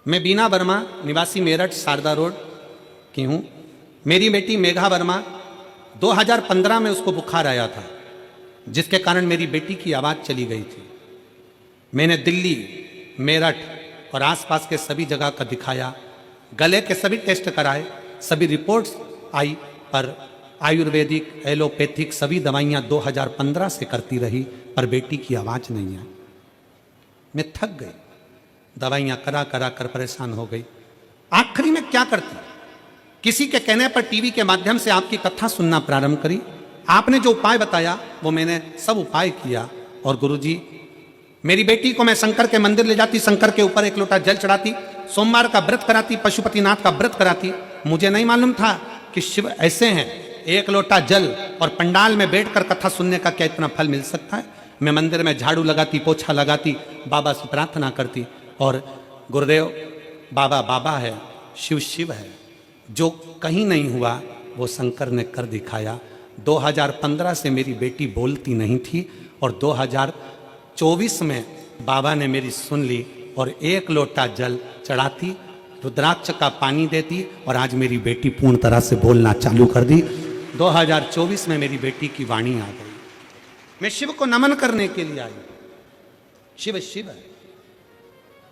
मैं बीना वर्मा, निवासी मेरठ शारदा रोड की हूँ। मेरी बेटी मेघा वर्मा 2015 में उसको बुखार आया था, जिसके कारण मेरी बेटी की आवाज़ चली गई थी। मैंने दिल्ली, मेरठ और आसपास के सभी जगह का दिखाया, गले के सभी टेस्ट कराए, सभी रिपोर्ट्स आई, पर आयुर्वेदिक, एलोपैथिक सभी दवाइयाँ 2015 से करती रही, पर बेटी की आवाज़ नहीं आई। मैं थक गई, दवाइयाँ करा करा कर परेशान हो गई। आखिरी में क्या करती, किसी के कहने पर टीवी के माध्यम से आपकी कथा सुनना प्रारंभ करी। आपने जो उपाय बताया वो मैंने सब उपाय किया, और गुरुजी, मेरी बेटी को मैं शंकर के मंदिर ले जाती, शंकर के ऊपर एक लोटा जल चढ़ाती, सोमवार का व्रत कराती, पशुपतिनाथ का व्रत कराती। मुझे नहीं मालूम था कि शिव ऐसे हैं, एक लोटा जल और पंडाल में बैठकर कथा सुनने का क्या इतना फल मिल सकता है। मैं मंदिर में झाड़ू लगाती, पोछा लगाती, बाबा से प्रार्थना करती, और गुरुदेव, बाबा बाबा है, शिव शिव है, जो कहीं नहीं हुआ वो शंकर ने कर दिखाया। 2015 से मेरी बेटी बोलती नहीं थी, और 2024 में बाबा ने मेरी सुन ली, और एक लोटा जल चढ़ाती, रुद्राक्ष का पानी देती, और आज मेरी बेटी पूर्ण तरह से बोलना चालू कर दी। 2024 में मेरी बेटी की वाणी आ गई। मैं शिव को नमन करने के लिए आई। शिव शिव है।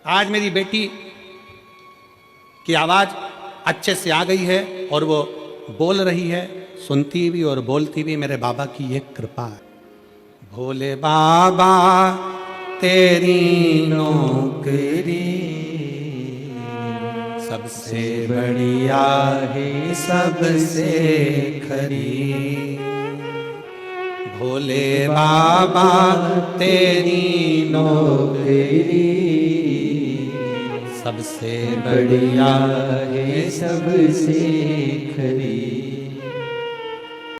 आज मेरी बेटी की आवाज़ अच्छे से आ गई है, और वो बोल रही है, सुनती भी और बोलती भी। मेरे बाबा की ये कृपा है। भोले बाबा तेरी नौकरी सबसे बढ़िया है, सबसे खरी। भोले बाबा तेरी नौकरी सबसे बढ़िया है, सबसे खरी।